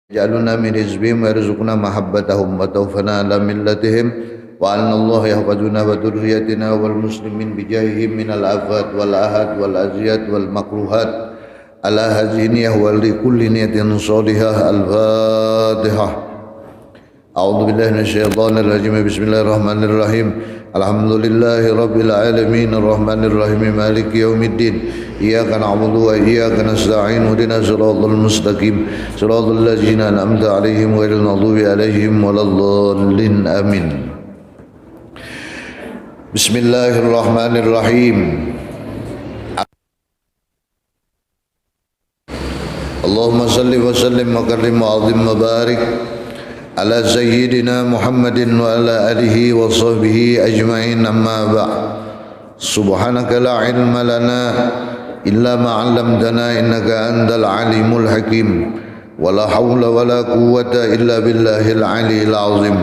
جعلنا من حزبهم ويرزقنا محبتهم وتوفنا على ملتهم وأن الله يحفظنا وذريتنا والمسلمين بجاههم من الآفات والآهات والأذيات والمكروهات على هذه النية ولكل نية صالحة. الفاتحة. أعوذ بالله من الشيطان الرجيم. بسم الله الرحمن الرحيم. الحمد لله رب العالمين الرحمن الرحيم مالك يوم الدين إياك نعبد وإياك نستعين اهدنا الصراط المستقيم صراط الذين أنعمت عليهم غير المغضوب عليهم ولا الضالين آمين. بسم الله الرحمن الرحيم. اللهم صل وسلم وكرم وعظم وبارك على سيدنا محمد وعلى آله وصحبه أجمعين. أما بعد. سبحانك لا علم لنا إلا ما علمتنا إنك أنت العليم الحكيم ولا حول ولا قوة إلا بالله العلي العظيم.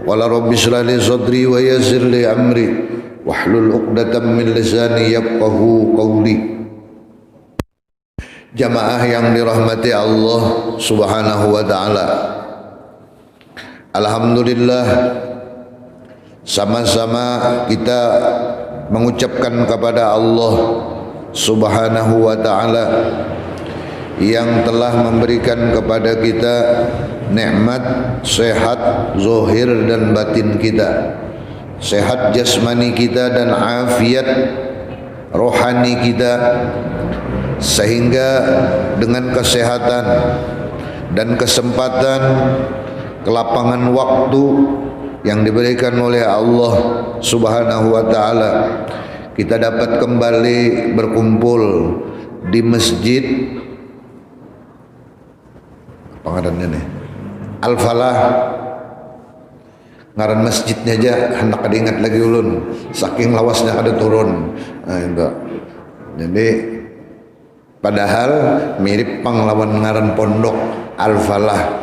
وقال رب اشرح لي صدري ويسر لي أمري واحلل عقدة من لساني يفقهوا قولي. Jamaah yang dirahmati Allah Subhanahu wa taala. Alhamdulillah, sama-sama kita mengucapkan kepada Allah Subhanahu wa ta'ala yang telah memberikan kepada kita nikmat sehat zahir dan batin kita, sehat jasmani kita dan afiat rohani kita, sehingga dengan kesehatan dan kesempatan kelapangan waktu yang diberikan oleh Allah Subhanahu wa taala, kita dapat kembali berkumpul di masjid apa ngarannya nih? Al-Falah. Ngaran masjidnya aja hendak ada ingat lagi ulun, saking lawasnya ada turun. Nah, itu. Jadi padahal mirip panglawan ngaran pondok Al-Falah.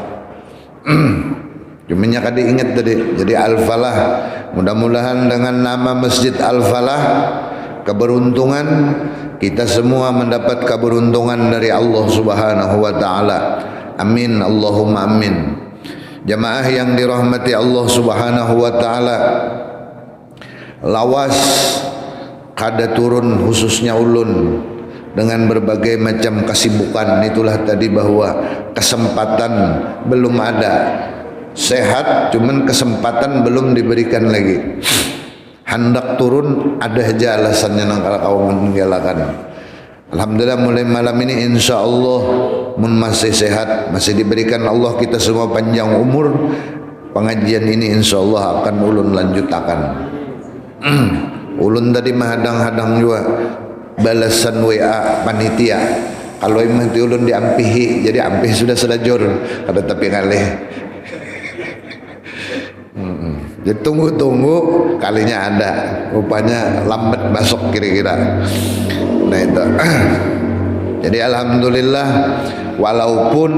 Cumanya kadi ingat tadi. Jadi Al-Falah, mudah-mudahan dengan nama Masjid Al-Falah keberuntungan kita semua mendapat keberuntungan dari Allah Subhanahu wa taala. Amin Allahumma amin. Jamaah yang dirahmati Allah Subhanahu wa taala, lawas kada turun khususnya ulun dengan berbagai macam kesibukan. Itulah tadi bahwa kesempatan belum ada, sehat cuman kesempatan belum diberikan lagi. Hendak turun ada aja alasannya nang kalau kau meninggalkan. Alhamdulillah mulai malam ini insya Allah mun masih sehat, masih diberikan Allah kita semua panjang umur, pengajian ini insya Allah akan ulun lanjutakan. Ulun tadi menghadang-hadang juga balasan WA panitia. Kalau imah ti ulun diampihi, jadi ampih sudah selajur ada tapi ngalih. Jadi tunggu-tunggu kalinya ada, rupanya lambat masuk kira-kira. Nah itu. Jadi alhamdulillah, walaupun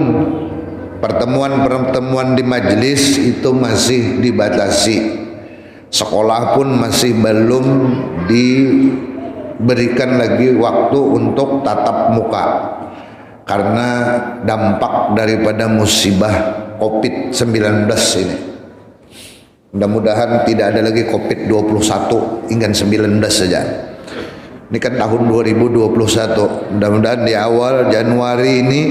pertemuan-pertemuan di majelis itu masih dibatasi, sekolah pun masih belum diberikan lagi waktu untuk tatap muka karena dampak daripada musibah COVID-19 ini. Mudah-mudahan tidak ada lagi COVID-21 hingga 19 saja. Ini kan tahun 2021. Mudah-mudahan di awal Januari ini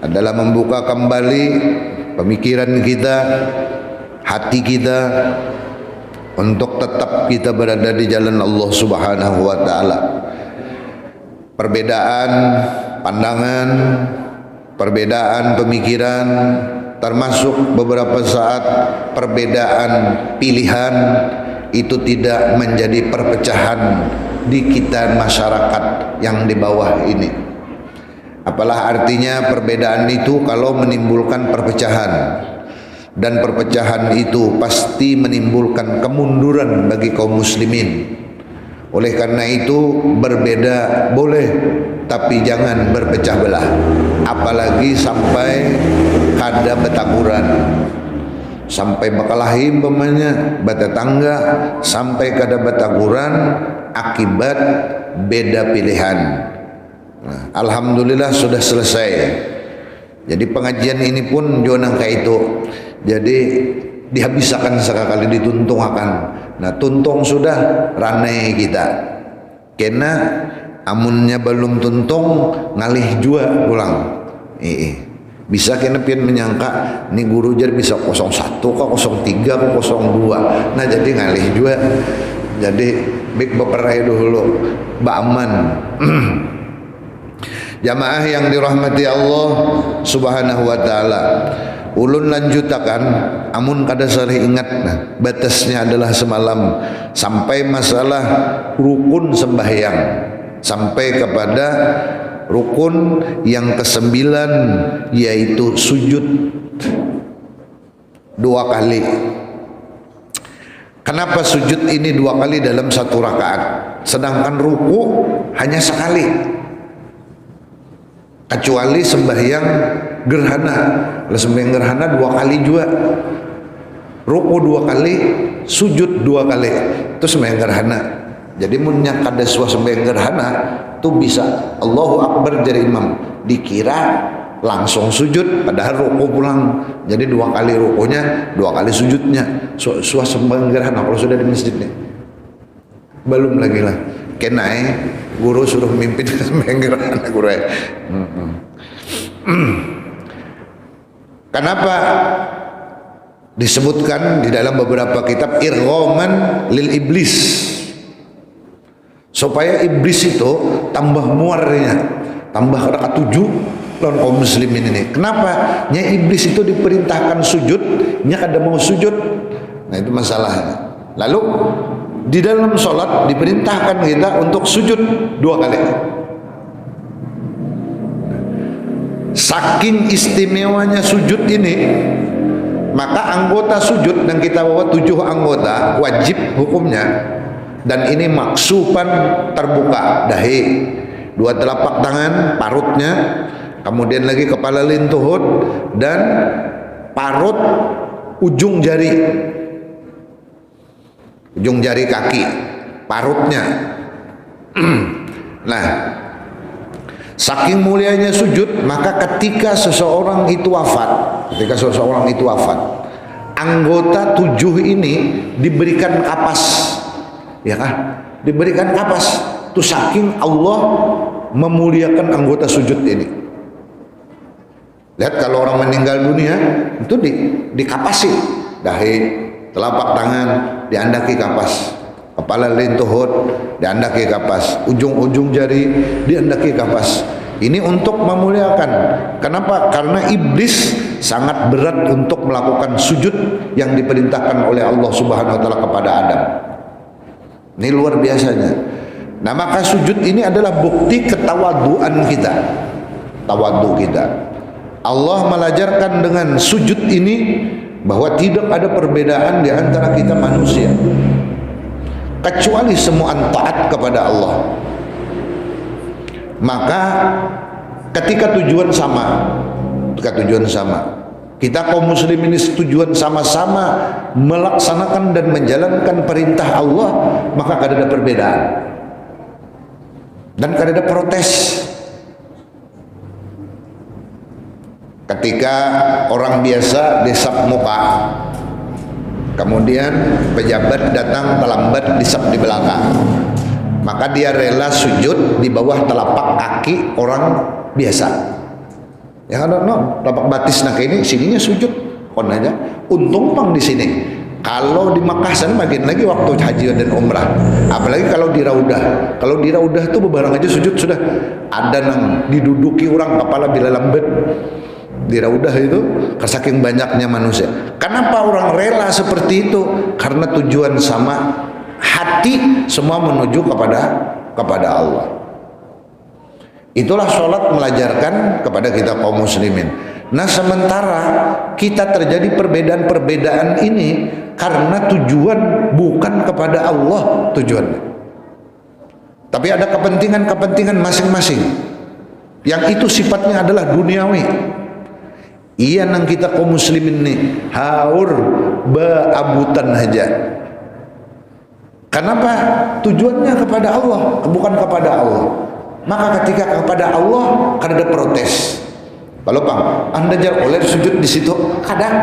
adalah membuka kembali pemikiran kita, hati kita, untuk tetap kita berada di jalan Allah Subhanahu wa taala. Perbedaan pandangan, perbedaan pemikiran, termasuk beberapa saat perbedaan pilihan itu tidak menjadi perpecahan di kita masyarakat yang di bawah ini. Apalah artinya perbedaan itu kalau menimbulkan perpecahan, dan perpecahan itu pasti menimbulkan kemunduran bagi kaum muslimin. Oleh karena itu berbeda boleh, tapi jangan berpecah belah, apalagi sampai kada betakuran, sampai bakalahi umpamanya batetangga, sampai kada betakuran akibat beda pilihan. Nah, alhamdulillah sudah selesai. Jadi pengajian ini pun jonang kayak itu. Jadi dihabiskan sekali dituntung akan. Nah tuntung sudah ranai kita. Kena amunnya belum tuntung ngalih jua pulang. Bisa kena pian menyangka nih guru jar bisa 01 kok 03 kok 02. Nah jadi ngalih jua. Jadi big beperai dulu ba'aman. Jamaah yang dirahmati Allah subhanahu wa ta'ala, ulun lanjutakan amun kada sari ingat. Nah, batasnya adalah semalam sampai masalah rukun sembahyang, sampai kepada rukun yang ke-9 yaitu sujud 2 kali. Kenapa sujud ini 2 kali dalam 1 rakaat, sedangkan ruku hanya sekali? Kecuali sembahyang gerhana. Kalau sembahyang gerhana 2 kali juga, ruku 2 kali, sujud 2 kali, itu sembahyang gerhana. Jadi munnya kada sembahyang gerhana tuh bisa Allahu Akbar dari imam, dikira langsung sujud padahal ruku pulang. Jadi 2 kali rukunya, 2 kali sujudnya. Sembahyang gerhana kalau sudah di masjid nih. Belum lagi lah kenai guru suruh mimpin sembahyang gerhana guru. Kenapa disebutkan di dalam beberapa kitab irghaman lil iblis, supaya iblis itu tambah muarnya, tambah rakaat 7 lawan kaum muslimin ini. Kenapa? Nya iblis itu diperintahkan sujud, nya kada mau sujud. Nah itu masalahnya. Lalu di dalam sholat diperintahkan kita untuk sujud 2 kali. Saking istimewanya sujud ini, maka anggota sujud yang kita bawa 7 anggota wajib hukumnya, dan ini maksupan terbuka dahi, 2 telapak tangan parutnya, kemudian lagi kepala lintuhut dan parut ujung jari, ujung jari kaki, parutnya. Nah, saking mulianya sujud, maka ketika seseorang itu wafat, anggota 7 ini diberikan kapas, ya kan? Diberikan kapas. Itu saking Allah memuliakan anggota sujud ini. Lihat kalau orang meninggal dunia itu dikapasi, dahi, telapak tangan diandaki kapas, kepala lintuhut diandaki kapas, ujung-ujung jari diandaki kapas. Ini untuk memuliakan. Kenapa? Karena iblis sangat berat untuk melakukan sujud yang diperintahkan oleh Allah Subhanahu wa taala kepada Adam. Ini luar biasanya. Nah, maka sujud ini adalah bukti ketawaduan kita. Tawadu kita. Allah melajarkan dengan sujud ini bahwa tidak ada perbedaan di antara kita manusia, kecuali semua taat kepada Allah. Maka ketika tujuan sama, kita kaum muslim ini tujuan sama-sama melaksanakan dan menjalankan perintah Allah, maka tidak ada perbedaan dan tidak ada protes. Ketika orang biasa disap muka, kemudian pejabat datang terlambat disap di belakang, maka dia rela sujud di bawah telapak kaki orang biasa. Yang ada telapak batis nak ini, sininya sujud, kon aja. Untung pang di sini. Kalau di Makkah sana makin lagi waktu haji dan umrah, apalagi kalau di Raudah. Kalau di Raudah tuh bebarang aja sujud sudah. Ada nang diduduki orang kepala bila lambat. Di Raudah itu saking banyaknya manusia. Kenapa orang rela seperti itu? Karena tujuan sama, hati semua menuju kepada Allah. Itulah sholat melajarkan kepada kita kaum muslimin. Nah, sementara kita terjadi perbedaan-perbedaan ini karena tujuan bukan kepada Allah tujuannya, tapi ada kepentingan-kepentingan masing-masing yang itu sifatnya adalah duniawi. Iya nang kita kaum muslimin nih haur baabutan aja. Kenapa? Tujuannya kepada Allah, bukan kepada Allah. Maka ketika kepada Allah kan ada protes. Kalau Bang, Anda jangan oleh sujud di situ, kadang.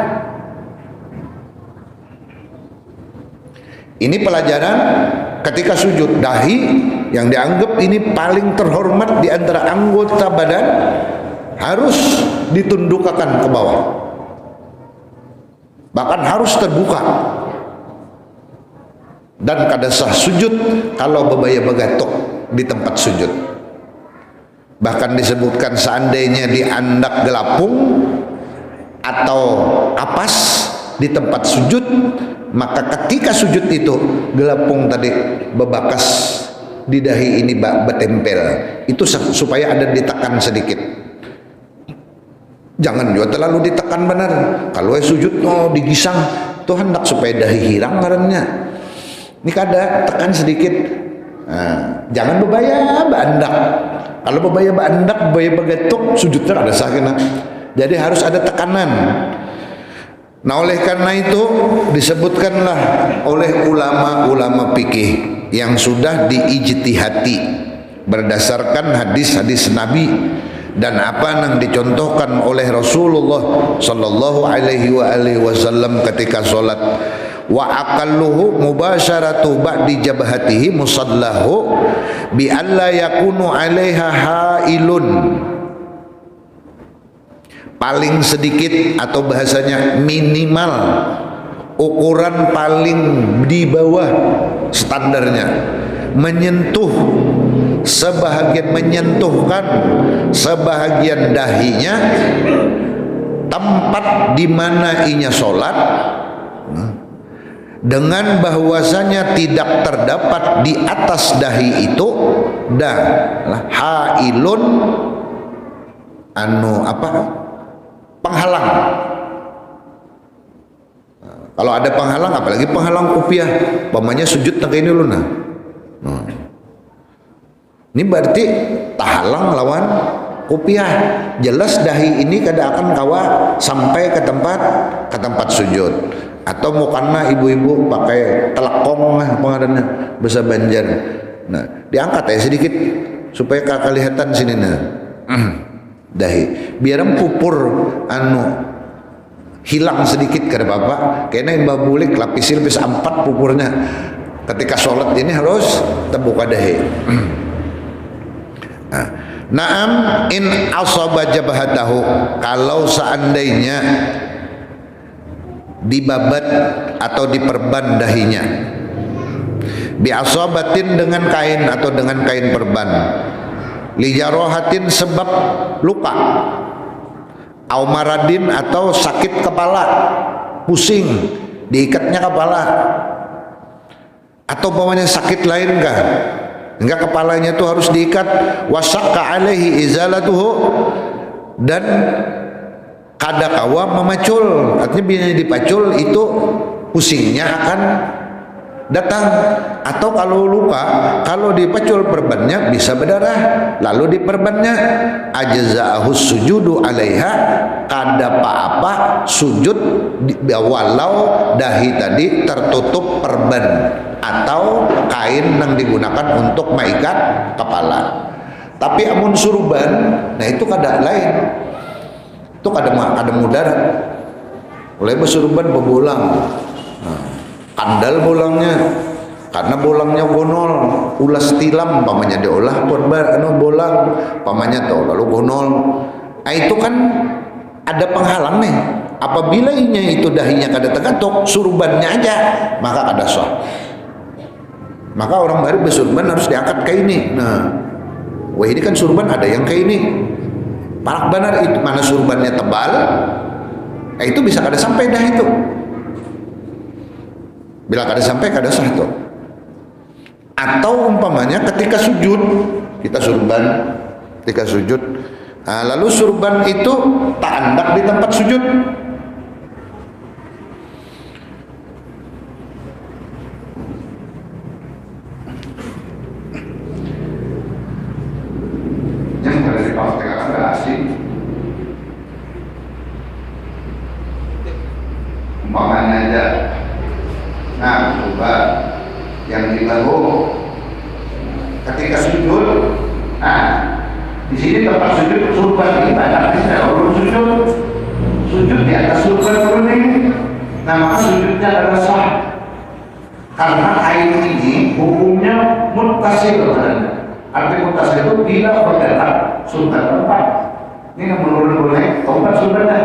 Ini pelajaran ketika sujud. Dahi yang dianggap ini paling terhormat di antara anggota badan harus ditundukkan ke bawah, bahkan harus terbuka. Dan kada sah sujud kalau bebaya begatok di tempat sujud. Bahkan disebutkan seandainya diandak gelapung atau apas di tempat sujud, maka ketika sujud itu gelapung tadi bebakas di dahi ini bertempel, itu supaya ada ditekan sedikit. Jangan juga terlalu ditekan benar. Kalau sujud digisang, itu hendak supaya dahi hilang karena ini kada tekan sedikit. Nah, jangan bebaya bandak. Kalau bebaya bandak, bebaya begetuk, sujudnya ada sakit. Jadi harus ada tekanan. Nah, oleh karena itu disebutkanlah oleh ulama-ulama fikih yang sudah diijtihati berdasarkan hadis-hadis Nabi dan apa yang dicontohkan oleh Rasulullah sallallahu alaihi wasallam ketika salat. Wa aqalluhu mubasharatu ba'di jabhatihi musallahu bi alla yakunu 'alaiha hailun. Paling sedikit atau bahasanya minimal, ukuran paling di bawah standarnya, menyentuhkan sebahagian dahinya tempat di mana inya sholat, dengan bahwasanya tidak terdapat di atas dahi itu hailun penghalang. Kalau ada penghalang, apalagi penghalang kupiah, pamannya sujud tak ini luna. Ini berarti tahalang lawan kupiah. Jelas dahi ini kada akan kawa sampai ke tempat sujud. Atau mukana ibu-ibu pakai telekong pengarannya bahasa Banjar. Nah, diangkat ya sedikit supaya kakak kelihatan sini dahi. Biar pupur hilang sedikit kada apa-apa. Kayaknya mbak bulik lapis 4 pupurnya. Ketika sholat ini harus terbuka dahi. Naam in asaba jabhatahu, kalau seandainya dibabat atau diperban dahinya, biasabatin dengan kain atau dengan kain perban, lijarohatin sebab luka, au maradin atau sakit kepala, pusing diikatnya kepala, atau umpamanya sakit lain kah, hingga kepalanya itu harus diikat, wasakka alaihi izalatuhu, dan kada kawa memacul, artinya bila dipacul itu pusingnya akan datang. Atau kalau luka, kalau dipacul perbannya bisa berdarah, lalu diperbannya ajza'ahus sujudu alaiha, kada apa-apa sujud walau dahi tadi tertutup perban atau kain yang digunakan untuk mengikat kepala. Tapi amun surban, nah itu kada lain, itu ada mudarat. Oleh bersurban berbolang, kandal bolangnya, karena bolangnya gonol, ulas tilam pamannya diolah korban bolang pamannya tuh lalu gonol. Nah, itu kan ada penghalang nih. Apabila itu dahinya kada tegatok, surbannya aja, maka kada sah. Maka orang baru bersurban harus diangkat kayak ini. Nah, wah ini kan surban ada yang kayak ini. Parak benar itu, mana surbannya tebal, itu bisa kada sampai dah itu. Bila kada sampai kada sah itu. Atau umpamanya ketika sujud, kita surban, ketika sujud, lalu surban itu tak andak di tempat sujud. Umpamanya aja, nah coba yang di bahu ketika sujud, nah Di sini tempat sujud surban ini banyak tidak urut sujud di atas surban urut ini. Nah maka sujudnya adalah sah karena air ini hukumnya muttasil. Arti muttasil itu bila bergerak surban tempat. Ini yang menurut boleh tempat surbannya.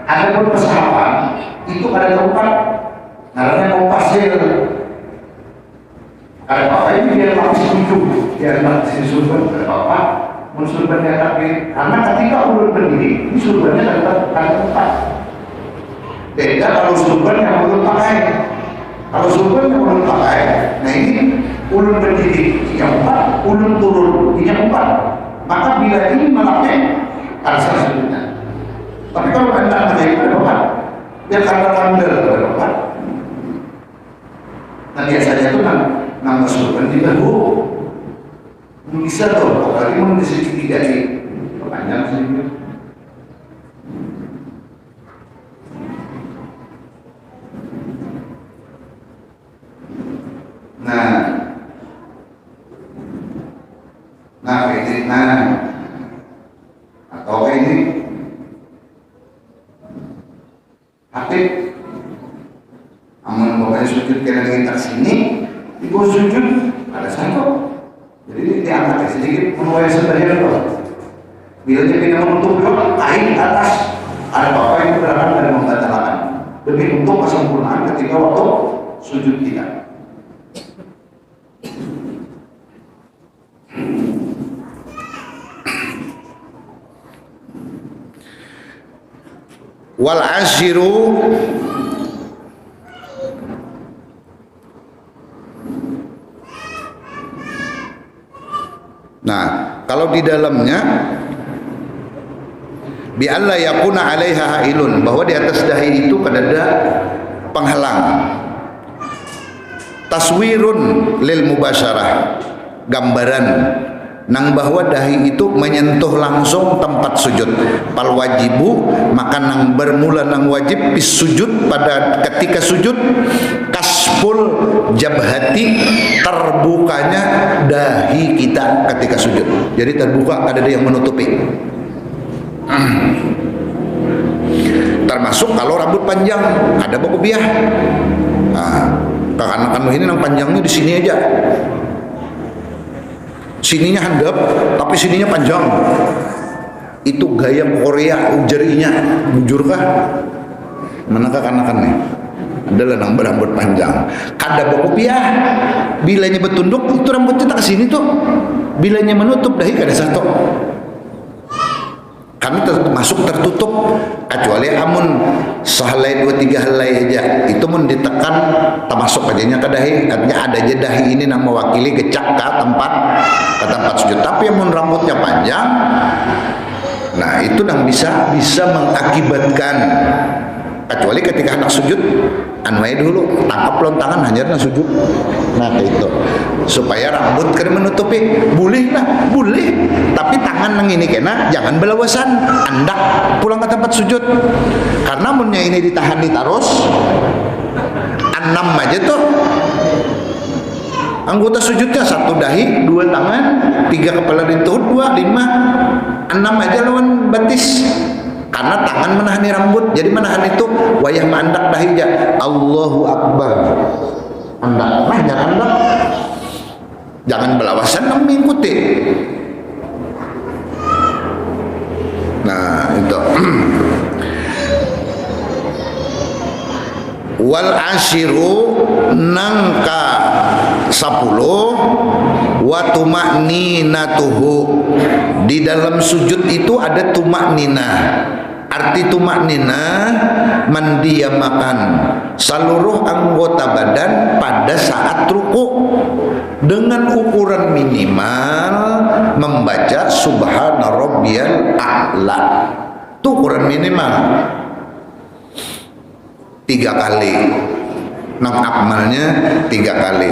Ada pun kesamaan itu ada tempat namanya muttasil. Ada apa ini biar masih ujung, biar masih surban berapa? Surbannya tapi karena ketika ulun berdiri ini surbannya dapat tempat. Beda kalau surban yang ulun pakai. Kalau surban yang ulun pakai, nah ini ulun berdiri yang 4, ulun turun yang 4. Maka bila ini melapnya harus sujudnya. Tapi kalau anda pakai itu ada 4, biar karena kandel ada 4. Nah biasanya itu nama surban juga bisa tuh, apalagi mau di segitiga nih, panjang sedikit. Nah ini, atau ini, aktif. Amun pokoknya sujud kena kita sini, ibu sujud ada satu. Jadi diangkat sedikit menuai sebenarnya itu. Bila jadi menutup doa, air atas ada apa yang bergerak dan membatalkan. Demi untuk kesempurnaan ketika waktu sujud kita. Wal ashiru nah, kalau di dalamnya bi alla yakuna 'alaiha hailun, bahwa di atas dahi itu ada penghalang. Taswirun lil mubasyarah, gambaran nang bahwa dahi itu menyentuh langsung tempat sujud. Pal wajibu, maka nang bermula nang wajib bis sujud pada ketika sujud kasful jabhati, terbukanya dahi kita ketika sujud. Jadi terbuka, ada yang menutupi. Termasuk kalau rambut panjang, ada bokobiah. Nah, kakak-kakak ini nang panjangnya di sini aja. Sininya handap, tapi sininya panjang. Itu gaya Korea ujerinya, bujurkah? Manakah kanakannya? Adalah nang berambut panjang. Kada bokopiah, bilanya bertunduk itu rambutnya tak kesini tuh. Bilanya menutup dahi kada satu. Kami masuk tertutup, kecuali amun sehelai 2-3 helai aja itu mun ditekan termasuk adanya ke dahi, artinya ada aja dahi ini nama mewakili gecak ke tempat sujud. Tapi amun rambutnya panjang, nah itu yang bisa mengakibatkan, kecuali ketika anak sujud anwai dulu tangkap lontangan hanya sujud. Nah itu supaya rambut kena menutupi, boleh lah, boleh, tapi tangan nang ini kena jangan belawasan, andak pulang ke tempat sujud. Karena munnya ini ditahan terus 6 aja tuh anggota sujudnya, 1 dahi, 2 tangan, 3 kepala ditutup, 2, 5, 6 aja lawan batis. Karena tangan menahani rambut, jadi menahan itu wayah mandak dahija. Allahu Akbar. Andak, nah jangan andak. Jangan belawasan mengikuti. Nah itu. Wal ashiru nangka 10 wa tumakninatuhu. Di dalam sujud itu ada tumakninah. Arti tumakninah mendiamakan seluruh anggota badan pada saat ruku dengan ukuran minimal membaca subhana rabbiyal a'la. Itu ukuran minimal 3 kali. Nang akmalnya 3 kali.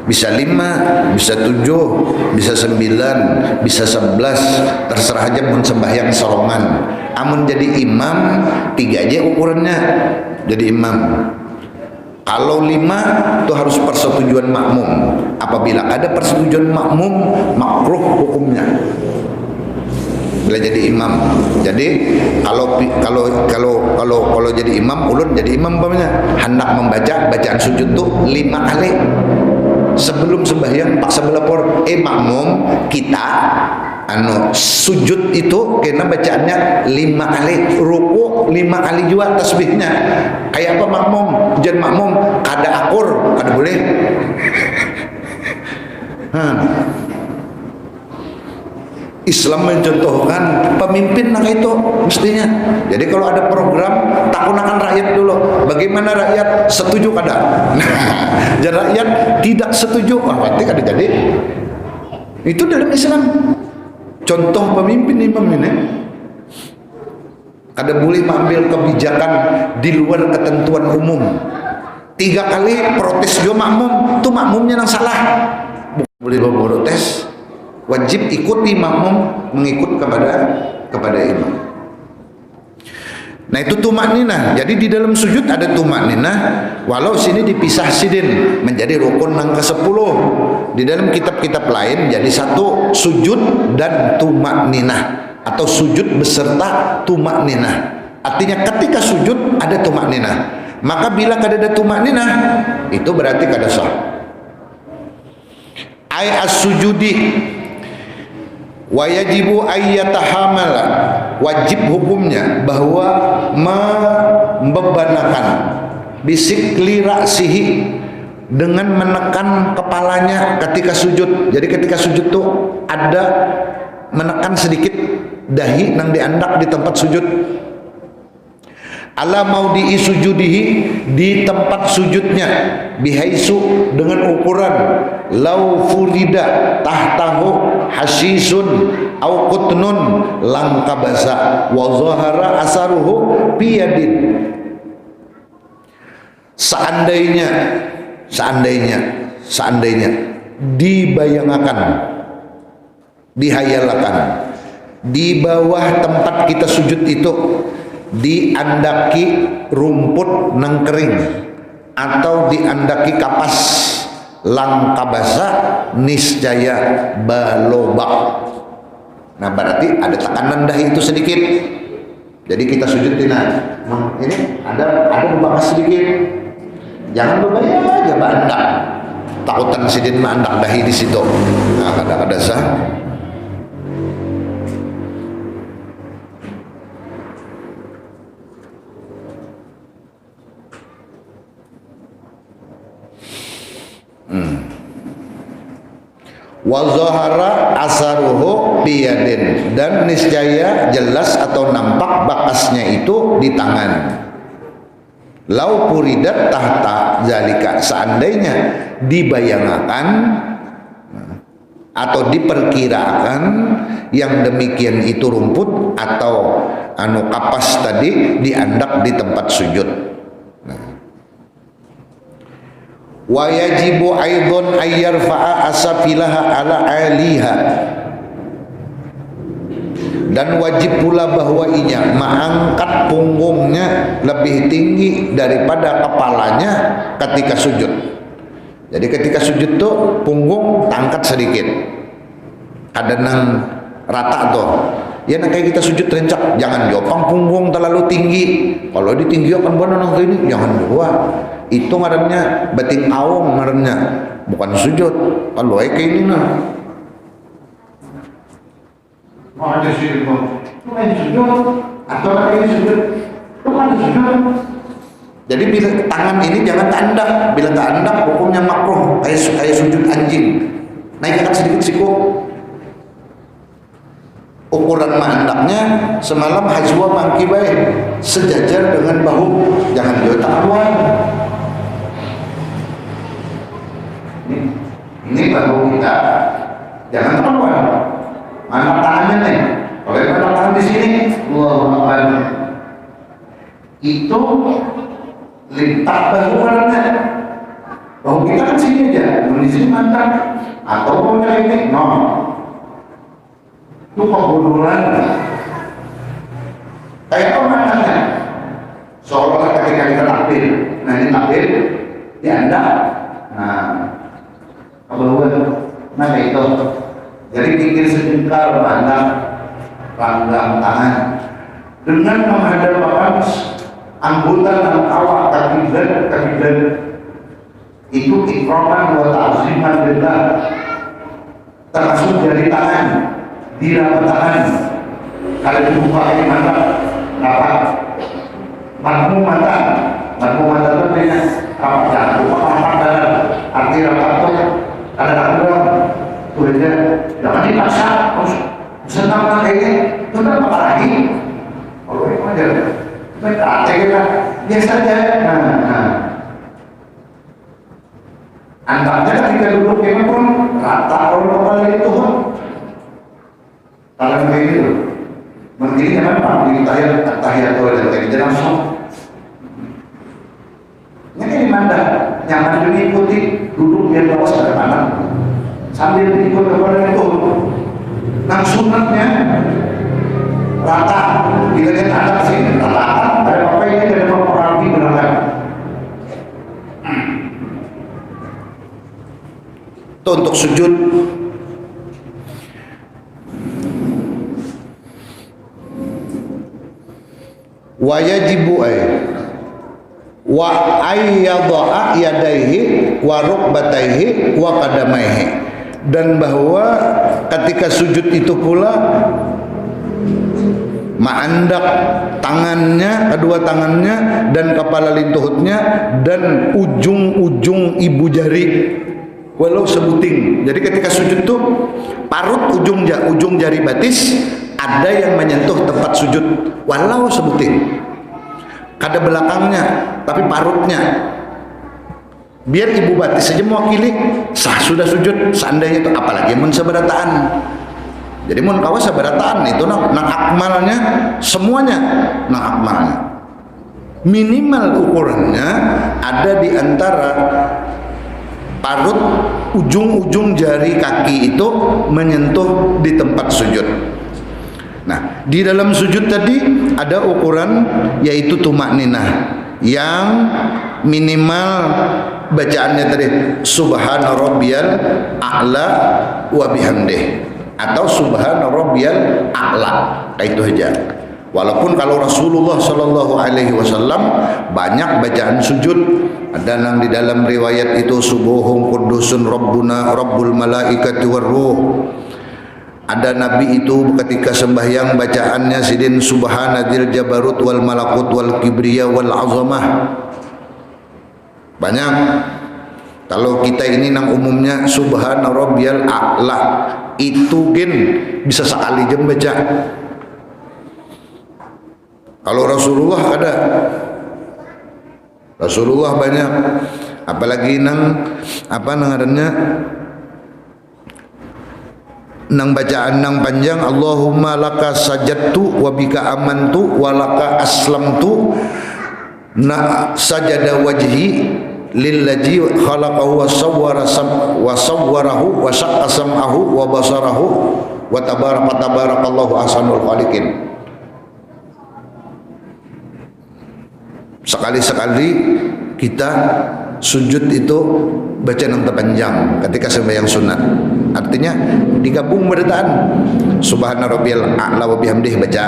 Bisa 5, bisa 7, bisa 9, bisa 11, terserah aja mun sembahyang sorongan. Amun jadi imam 3 aja ukurannya jadi imam. Kalau 5 itu harus persetujuan makmum. Apabila ada persetujuan makmum, makruh hukumnya. bila jadi imam. Jadi kalau jadi imam, ulun jadi imam umpamanya hendak membaca bacaan sujud tuh 5 kali sebelum sembahyang pak sebelapor makmum kita sujud itu kena bacaannya 5 kali, ruku 5 kali juga tasbihnya. Kayak apa makmum? Jangan makmum kada akur, kada boleh. Islam mencontohkan pemimpin nak itu mestinya. Jadi kalau ada program takunakan rakyat dulu. Bagaimana rakyat setuju kada? Jadi rakyat tidak setuju, berarti kada jadi. Itu dalam Islam. Contoh pemimpin imam ini. Kada boleh mengambil kebijakan di luar ketentuan umum. 3 kali protes juga makmum, itu makmumnya yang salah. Boleh protes. Wajib ikuti makmum, mengikut kepada imam. Nah itu tumak ninah. Jadi di dalam sujud ada tumak ninah. Walau sini dipisah sidin menjadi rukun yang ke-10. Di dalam kitab-kitab lain jadi satu sujud dan tumak ninah, atau sujud beserta tumak ninah. Artinya ketika sujud ada tumak ninah. Maka bila kada ada tumak ninah, itu berarti kada sah. Ai as-sujudi wa yajibu ayyatahamala, wajib hukumnya bahwa membebanakan bisikli ra'sihi, dengan menekan kepalanya ketika sujud. Jadi ketika sujud tuh ada menekan sedikit dahi nang diandak di tempat sujud. Ala maudhi'i sujudihi, di tempat sujudnya, bihaisu, dengan ukuran lau furida tahtahu hasisun au qutnun lam kabasa wa zahara asaruhu biyadin. Seandainya dibayangkan, dihayalkan di bawah tempat kita sujud itu diandaki rumput nang kering atau diandaki kapas, lang kabasa niscaya balobak. Nah berarti ada tekanan dahi itu sedikit. Jadi kita sujud ini ada bakas sedikit. Jangan berbahaya aja bandak. Takutan sidin mandak dahi di situ. Nah kada sah. Wa zahara asaruhu biyadin, dan niscaya jelas atau nampak bakasnya itu di tangan. Lau puridat tahta zalika, seandainya dibayangkan atau diperkirakan yang demikian itu rumput atau kapas tadi diandak di tempat sujud. Wa yajibu aidon ayyarfa'a asafilaha ala aliha, dan wajib pula bahwa inya mengangkat punggungnya lebih tinggi daripada kepalanya ketika sujud. Jadi ketika sujud tuh punggung tangkat sedikit, ada nang rata tuh. Ya nah kayak kita sujud rencak, jangan jopang punggung terlalu tinggi. Kalau ditinggi akan benar nang ini, jangan dua. Itu ngarannya bating awong, ngarannya bukan sujud. Kalau kayak ini nah. Mau ada sujud, bukan sujud, atau kayak sujud, bukan sujud. Jadi bila tangan ini jangan tandak, bila tandak hukumnya makruh, kayak sujud anjing. Naikkan sedikit siku. Ukuran mandaknya semalam hajwa mangkibai, sejajar dengan bahu, jangan juga takwan. Ini bahu kita, jangan takwan. Mana tangannya nih? Kalau mana tangan di sini, Allahuakbar. Itu lintak bahu orangnya. Bahu kita kan sini aja, di sini mantap. Atau mau ini, no. Itu pembunuhan. Kayak apa maknanya? Seolah ketika kita takbir, nah ini takbir, ya anda, nah kebahuan, nah itu. Jadi pinggir sejengkal anda, ranggang tangan dengan menghadapkan anggota dan awak kaki dan itu ikraman wa ta'ziman lillah, termasuk jari tangan, dirapat tangan. Kalau dibuka ini mata, rapat. Matmu mata itu punya rapat jantung, rapat dalam. Arti rapat itu ada dalam. Tuh aja, jangan dipaksa. Senang kayaknya, itu kan apa lagi? Kalau itu aja, mereka kita biasa aja. Nah. Antaranya ketika duduk ini pun rata orang kepala itu tangan kayak gitu berdiri jangan pak di tahiyat dan kayak langsung ini dimana nyaman diikuti duduk biar bawa ke kanan sambil ikut kepala itu nang sunatnya rata bila kita ada sih rata ada apa ini ada apa rapi berangkat itu untuk sujud. Wa yajibu wa ayyadha yadaihi wa rukbataihi wa qadamaihi, dan bahwa ketika sujud itu pula ma'andak tangannya, kedua tangannya dan kepala lintuhutnya dan ujung-ujung ibu jari walau sebuting. Jadi ketika sujud tuh parut ujung jari batis ada yang menyentuh tempat sujud walau sebuting. Kada belakangnya tapi parutnya. Biar ibu batis saja mewakili sah sudah sujud seandainya itu, apalagi mun sabarataan. Jadi mun kawas sabarataan itu nang akmalnya semuanya nang akmalnya. Minimal ukurannya ada di antara parut ujung-ujung jari kaki itu menyentuh di tempat sujud. Nah, di dalam sujud tadi ada ukuran yaitu tumakninah yang minimal bacaannya tadi subhana rabbiyal a'la wa bihamdih atau subhana rabbiyal a'la, kayak itu aja. Walaupun kalau Rasulullah Shallallahu Alaihi Wasallam banyak bacaan sujud, ada yang di dalam riwayat itu subuhun kudusun rabbuna rabbul malaikati warruh. Ada Nabi itu ketika sembahyang bacaannya sidin subhanadzil jabarut wal malakut wal kibriya wal azamah. Banyak. Kalau kita ini nang umumnya subhana rabbiyal a'la, itu gen bisa sekali jam baca. Kalau Rasulullah ada, Rasulullah banyak, apalagi nang apa nangarannya, nang bacaan nang panjang Allahumma laka sajadtu wa bika amantu wa laka aslamtu na sajada wajhi lillazi khalaqahu wa sawwarahu wa syaqqa sam'ahu wa basarahu wa tabarakallahu ahsanul khaliqin. Sekali-sekali kita sujud itu baca yang terpanjang ketika sembahyang sunat. Artinya digabung berdaan subhana rabbiyal a'la wa bihamdih baca,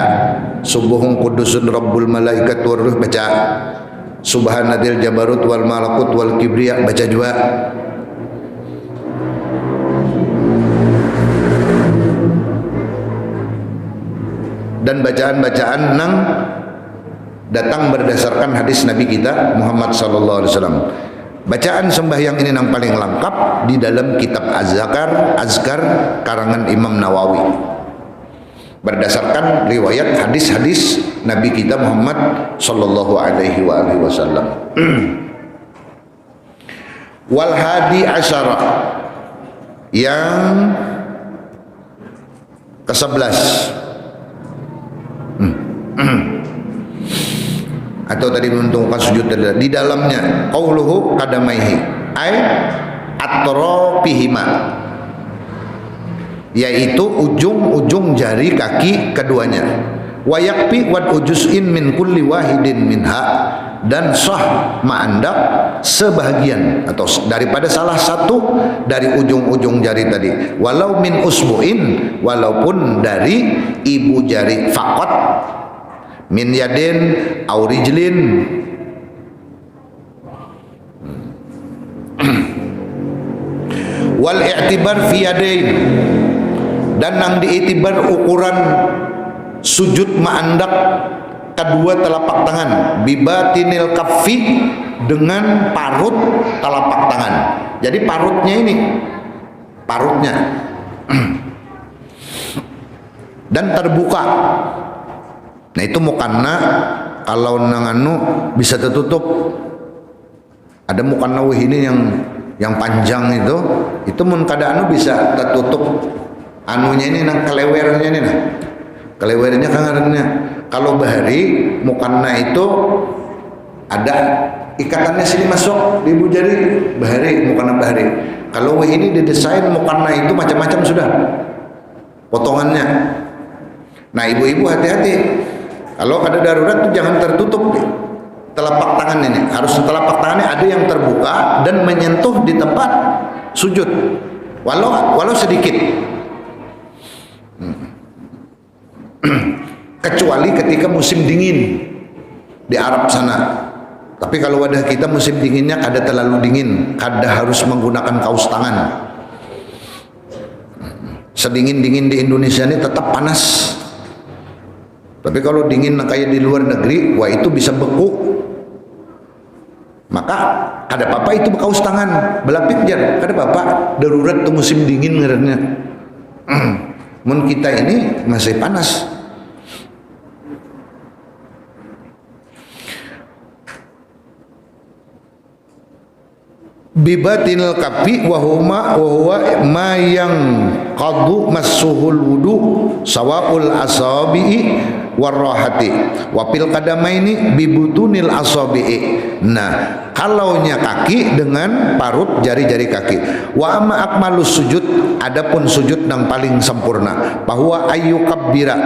subuhun kudusun rabbul malaikat warruh baca, subhanadzil jabarut wal malakut wal kibriya baca juga. Dan bacaan-bacaan nang datang berdasarkan hadis Nabi kita Muhammad sallallahu alaihi wasallam. Bacaan sembahyang ini yang paling lengkap di dalam kitab Azkar karangan Imam Nawawi. Berdasarkan riwayat hadis-hadis Nabi kita Muhammad sallallahu alaihi wasallam. Wal hadi asyara, yang ke-11 atau tadi menentukan sujud di dalamnya qauluhu qadamaihi ay atrafihima, yaitu ujung-ujung jari kaki keduanya. wa yakfi wad ujuzin min kulli wahidin minha, dan sah ma'andak sebahagian atau daripada salah satu dari ujung-ujung jari tadi, walau min usbu'in, walaupun dari ibu jari faqat, min yadin au rijlin, wal i'tibar fi yadain, dan nang diiktibar ukuran sujud ma'andak kedua telapak tangan, bibatinil kaffi, dengan parut telapak tangan. Jadi parutnya ini, parutnya dan terbuka. Nah itu mukanna kalau nanganu bisa tertutup. Ada mukanna ini yang panjang itu mun kada anu bisa tertutup anunya ini nang kelewernya ini nah. Kelewernya kangarnya. Kalau bahari mukanna itu ada ikatannya sini masuk di ibu jari, bahari, mukanna bahari. Kalau ini didesain mukanna itu macam-macam sudah potongannya. Nah ibu-ibu hati-hati, kalau ada darurat itu jangan tertutup telapak tangan ini, harus telapak tangannya ada yang terbuka dan menyentuh di tempat sujud, walau sedikit. Kecuali ketika musim dingin di Arab sana. Tapi kalau wadah kita musim dinginnya kada terlalu dingin, kada harus menggunakan kaos tangan. Sedingin-dingin di Indonesia ini tetap panas. Tapi kalau dingin kayak di luar negeri, wah itu bisa beku. Maka kada apa-apa itu kaos tangan, belapik jar, kada apa-apa. Darurat tuh musim dingin ngarannya. Mun kita ini masih panas. Bibatinil kafi wa huwa ma yang qadu massuhul wudu sawaul asabi'i warahati wa fil qadamaini bibutunil asabi'i. Nah kalaunya kaki dengan parut jari-jari kaki. Wa amma akmalus sujud, adapun sujud yang paling sempurna, bahwa ayyukabbira,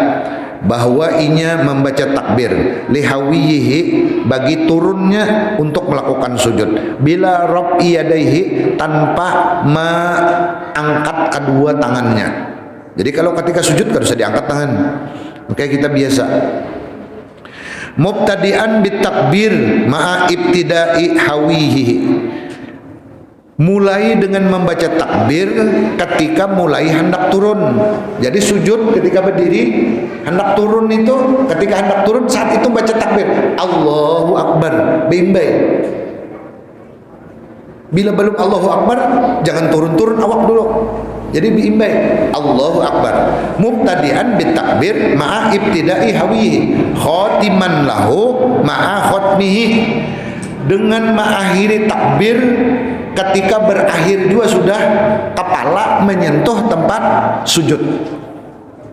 bahwa inya membaca takbir, lihawiyihi, bagi turunnya untuk melakukan sujud, bila rab'i yadaihi, tanpa mengangkat kedua tangannya. Jadi kalau ketika sujud harus diangkat tangan, kayak kita biasa. Mubtadi'an bitakbir ma'a ibtida'i hawihi, mulai dengan membaca takbir ketika mulai hendak turun. Jadi sujud ketika berdiri, hendak turun itu ketika hendak turun saat itu baca takbir Allahu Akbar, bimbai. Bila belum Allahu Akbar jangan turun-turun awak dulu. Jadi biimbai Allahu Akbar. Mubtadi'an bitakbir ma'a ibtida'i hawihi, khatiman lahu ma'a khotmihi, dengan mengakhiri takbir ketika berakhir juga sudah kepala menyentuh tempat sujud.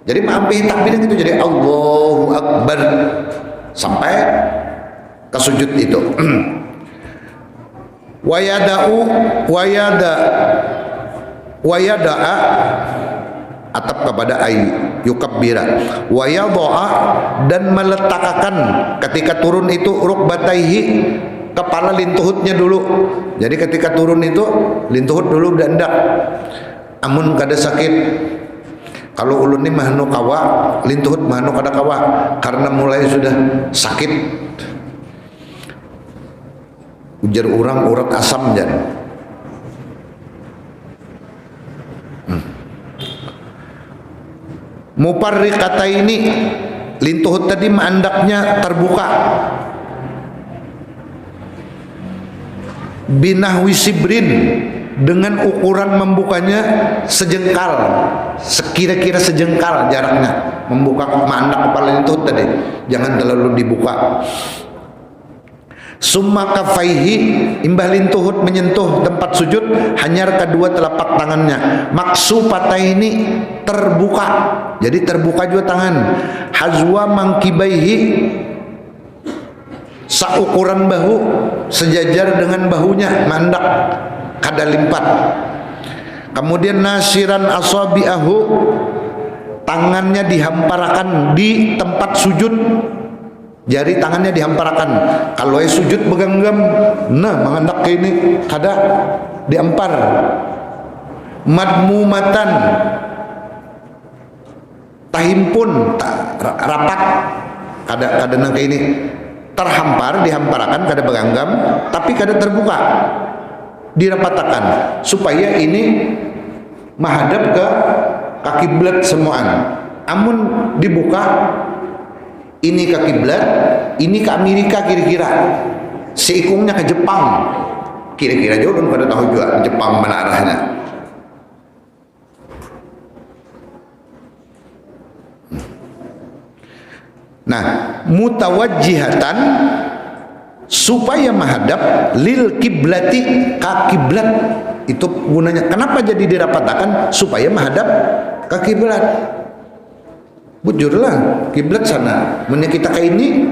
Jadi mengakhiri takbir itu jadi Allahu Akbar sampai ke sujud itu. Wayada'a atap kepada yukabbira, wayada'a, dan meletakkan ketika turun itu rukbataihi, kepala lintuhutnya dulu. Jadi ketika turun itu lintuhut dulu dandak. Amun kada sakit, kalau ulun ni mahnu kawa, lintuhut mahnu kada kawa karena mulai sudah sakit. Ujar orang urat asam jan. Muparriqata ini lintuhut tadi mandaknya terbuka. Binahwi sibrin, dengan ukuran membukanya sejengkal, sekira-kira sejengkal jaraknya membuka mandak kepala lintuhut tadi, jangan terlalu dibuka. Summa kafaihi, imbah lintuhut menyentuh tempat sujud, hanyar kedua telapak tangannya, maksu patah ini terbuka, jadi terbuka juga tangan. Hazwa mangkibaihi, saukuran bahu, sejajar dengan bahunya, mandak kada limpat. Kemudian nasiran asabi'ahu, tangannya dihamparakan di tempat sujud, jari tangannya dihamparakan. Kalau sujud begenggam, nah mengendak ke ini kada diampar. Madmumatan, tahimpun rapat, kada nang ke ini, terhampar dihamparakan, kada begenggam, tapi kada terbuka, dirapatakan supaya ini menghadap ke kaki kiblat semuaan. Amun dibuka ini ke kiblat, ini ke Amerika kira-kira, seikungnya ke Jepang kira-kira, juga kan pada tahu juga Jepang mana arahnya. Nah, mutawajjihatan supaya menghadap lil kiblati, ke kiblat. Itu gunanya. Kenapa jadi dirapatakan? Supaya menghadap ke kiblat. Bujurlah kiblat sana. Mun kita ke ini,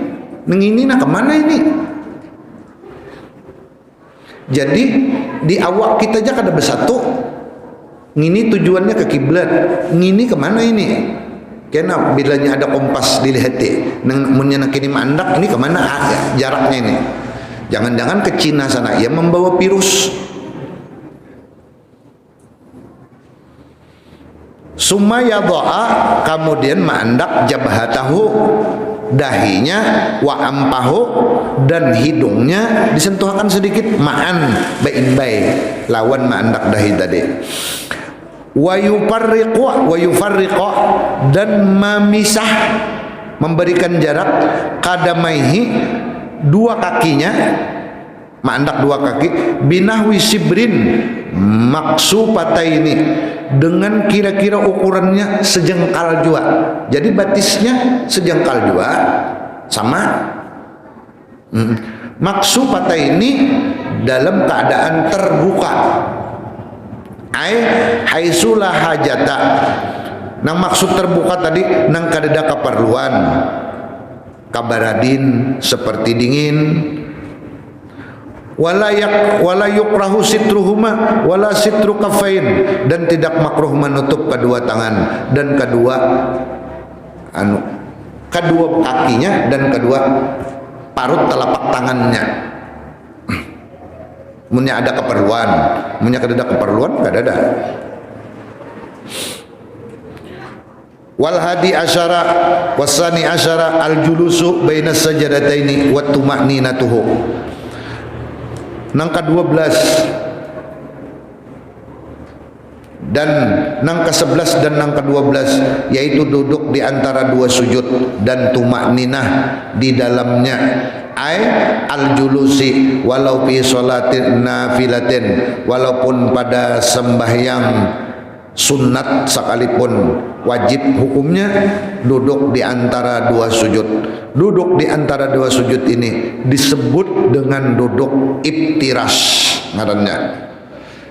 nengini nah kemana ini? Jadi di awak kita aja kada bersatu. Ngini tujuannya ke kiblat. Ngini kemana ini? Karena bilanya ada kompas dilihat munnya nak kini mandak ini kemana jaraknya ini? Jangan-jangan ke Cina sana, ya membawa virus. Sumaya doa, kemudian mandak jabhatahu, dahinya, wa ampahu, dan hidungnya disentuhkan sedikit, ma'an baik lawan mandak dahi tadi. Wa yufarriqu dan memisah, memberikan jarak, kadamaihi, dua kakinya, mandak dua kaki, binahwi sibrin maksupataini, dengan kira-kira ukurannya sejengkal jua. Jadi batisnya sejengkal jua sama. Maksupataini dalam keadaan terbuka. Haisulah hajata, nang maksud terbuka tadi nang kadeda keperluan, kabaradin seperti dingin, wala yukrahu sitruhuma wala sitru kafain, dan tidak makruh menutup kedua tangan dan kedua kakinya dan kedua parut telapak tangannya. Munnya ada keperluan, munnya kada ada keperluan, kada ada. Wal hadi asyara wasani asyara al julusu baina sajadataini wa tuma'ninatuhu. Nang ke-12 dan nang ke-11 dan nang ke-12 yaitu duduk di antara dua sujud dan tumakninah di dalamnya. Al julusi walau fi sholatin nafilatin, walaupun pada sembahyang sunat sekalipun, wajib hukumnya duduk di antara dua sujud. Duduk di antara dua sujud ini disebut dengan duduk iftiras ngarannya.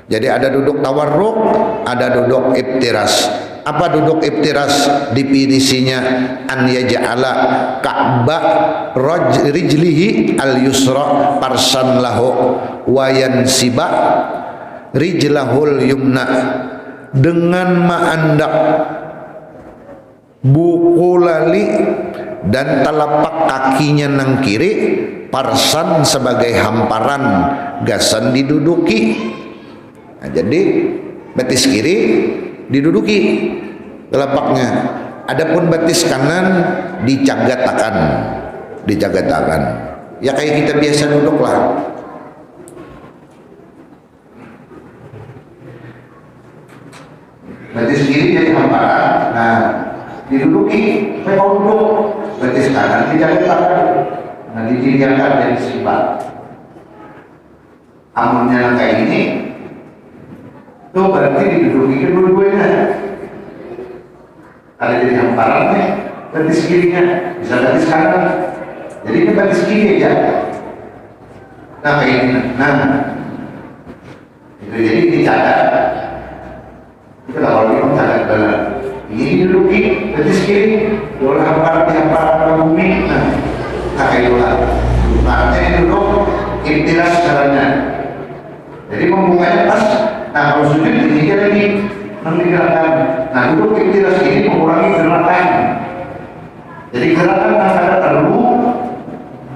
Jadi ada duduk tawarruk, ada duduk iftiras. Apa duduk iftiras? Definisinya an yaj'ala ka'ba rijlihi al yusra parsan lahu wa yansiba rijlahul yumna, dengan ma'andak buku lali dan telapak kakinya nang kiri parsan sebagai hamparan gasan diduduki. Nah, jadi betis kiri diduduki telapaknya, adapun betis kanan dicagatakan. Ya kayak kita biasa duduk lah. Betis kiri jadi hamparan, nah diduduki, saya mau duduk, betis kanan dicagatakan, nah didirikan jadi sifat. Amunnya kayak ini itu berarti diduduki kedua-duanya. Ada jadi hamparannya, betis kirinya, bisa betis kanan. Jadi ini betis kiri aja. Nah kayak ini, nah itu jadi dicatat. Kita kalau kita catat benar. Ini diduduki, betis kiri, dua hamparan ke bumi. Nah kayak itulah. Artinya ini duduk iftiras caranya. Jadi membukanya pas. Nah kalau sujud ini lagi digerakkan. Nah, duduk iktiras ini mengurangi gerakan. Jadi gerakan yang ada perlu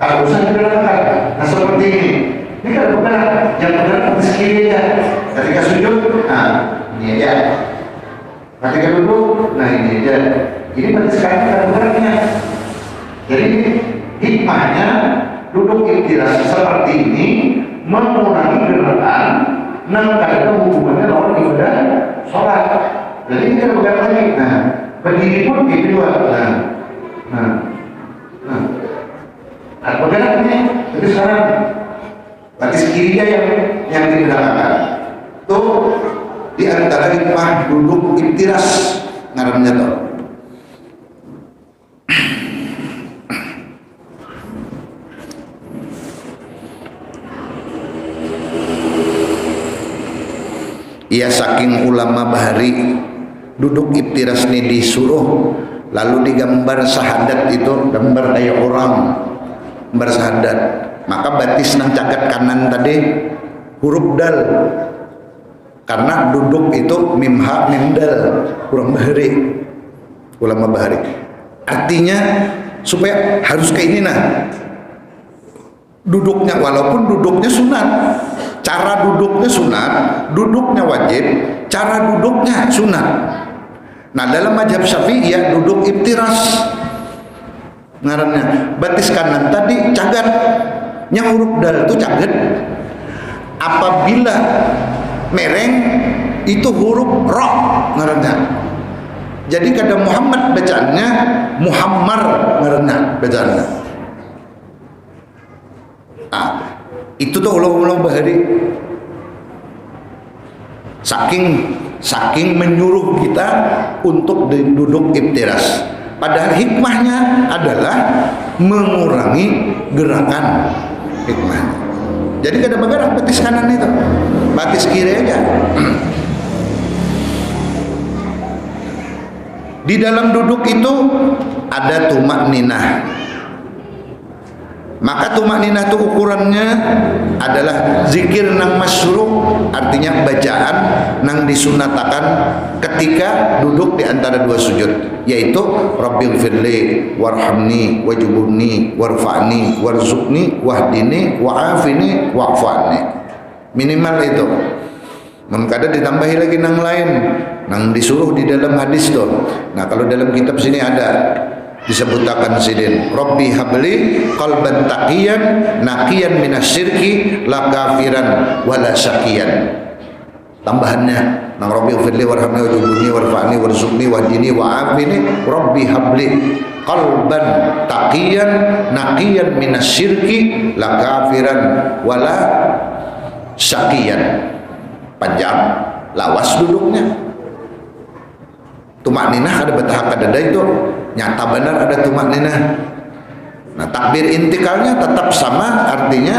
kalau usah digerakkan. Nah, seperti ini. Ini kalau bergerak, yang bergerak ke kiri aja. Ketika sujud, nah ini aja. Ketika duduk, nah ini aja. Ini berarti sekarang ada bergeraknya. Jadi hikmahnya duduk iktiras seperti ini mengurangi gerakan. Nah, kadang hubungannya lawan ibadah sholat. Jadi kita bergerak lagi. Nah, berdiri pun di kedua. Nah, bergerak ini. Jadi sekarang batis kirinya yang digerakkan. Itu di antara hikmah duduk iktiras ngarannya tuh. Ia saking ulama bahari duduk iktiras ini disuruh lalu digambar syahadat itu gambar kayak orang gambar syahadat, maka batis nang cagat kanan tadi huruf dal karena duduk itu mimha mimdal kurang bahari ulama bahari artinya supaya harus kayak ini nah duduknya walaupun duduknya sunat. Cara duduknya sunat, duduknya wajib, cara duduknya sunat. Nah, dalam mazhab Syafi'i ya duduk ibtiras. Ngarannya batis kanan tadi cagat. Yang huruf dal itu cagat. Apabila mereng itu huruf ro ngarannya. Jadi kada Muhammad bacaannya Muhammar ngarannya bacaannya. Itu tuh ulang-ulang bahari saking menyuruh kita untuk duduk ibtiras, padahal hikmahnya adalah mengurangi gerakan hikmahnya. Jadi kada bergerak batis kanan itu, batis kiri aja. Di dalam duduk itu ada tumak ninah. Maka tumak ninah itu ukurannya adalah zikir nang masyru', artinya bacaan nang disunatakan ketika duduk di antara dua sujud, yaitu Rabbighfirli warhamni wajburni warfa'ni warzuqni wahdini wa'afini wa'fani. Minimal itu. Mengkada ditambahi lagi nang lain, nang disuruh di dalam hadis tuh. Nah, kalau dalam kitab sini ada disebutkan sidin Rabbi habli qalban taqiyan naqiyan minasyirki la kafiran wala syaqiyan. Tambahannya nang Rabbi firli warhamni wajibuni warfa'ni warzuqni wahdini wa'afini Rabbi habli qalban taqiyan naqiyan minasyirki la kafiran wala syaqiyan. Panjang lawas duduknya. Tumak ninah ada betah kadada itu nyata benar ada tumak ninah. Nah, takbir intikalnya tetap sama, artinya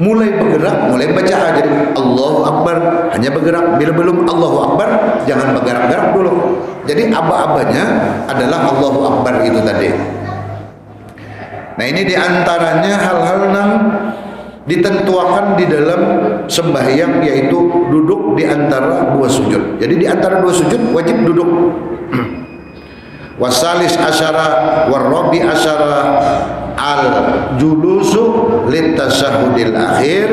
mulai bergerak, mulai baca jadi Allahu Akbar hanya bergerak, bila belum Allahu Akbar jangan bergerak-gerak dulu. Jadi aba-abanya adalah Allahu Akbar itu tadi. Nah, ini diantaranya hal-hal yang ditentuakan di dalam sembahyang, yaitu duduk di antara dua sujud. Jadi di antara dua sujud wajib duduk. Wasalis asyara warrabi asyara al julusu litasahudil akhir.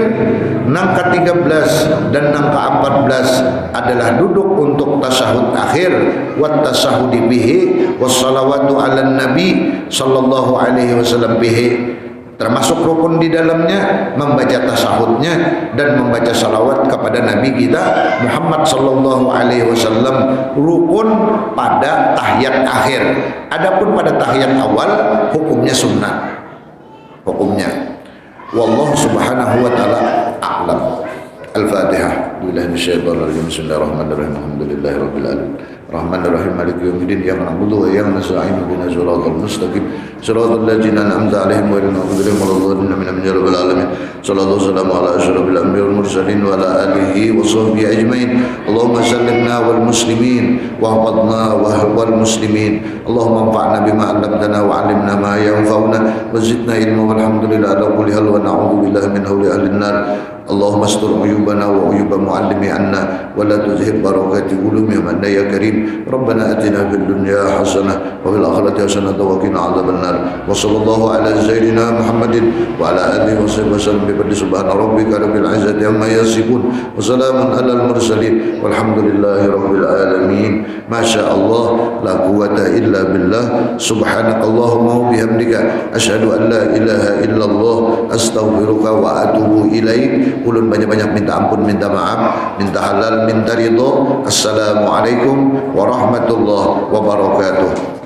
Nang ke-13 dan nang ke-14 adalah duduk untuk tasahud akhir, wat tasahudi bihi wassalawatu ala nabi sallallahu alaihi wasallam bihi. Termasuk rukun di dalamnya membaca tasahudnya dan membaca salawat kepada Nabi kita Muhammad sallallahu alaihi wasallam, rukun pada tahiyat akhir. Adapun pada tahiyat awal hukumnya sunnah. Hukumnya wallahu subhanahu wa ta'ala a'lam. Al-Fatihah. Bismillahirrahmanirrahim. Alhamdulillahirabbil alamin. Rahmanir-Rahim Maliki yaumiddin. Iyyaka na'budu wa iyyaka nasta'in. Ihdinas siratal mustaqim. Siratal ladzina an'amta 'alaihim ghairil maghdubi 'alaihim waladdallin. Alamin. Sallallahu wassalamu ala asyrafil anbiya'i wal mursalin wa ala alihi wa sahbihi ajmain. Allahumma sallimna wal muslimin wa hafadna wal muslimin. Allahumma anfa'na bima 'allamtana wa 'allimna ma yanfa'una wa zidna ilma walhamdulillahi ala kulli hal wa na'udzu billahi min hawli ahli an-nar. اللهم استر عيوبنا وعيوب معلمي عنا ولا تزهر بركات علومهم عنا يا كريم ربنا آتنا في الدنيا حسنة وفي الآخرة حسنة وقنا عذاب النار وصلى الله على سيدنا محمد وعلى آله وصحبه وسلم بفضل سبحان ربك رب العزة عما يصفون وسلام على المرسلين والحمد لله رب العالمين ما شاء الله لا قوة إلا بالله سبحانك اللهم وبحمدك أشهد أن لا إله إلا الله أستغفرك وأتوب إليك. Ulun banyak-banyak minta ampun, minta maaf, minta halal, minta ridho. Assalamualaikum warahmatullahi wabarakatuh.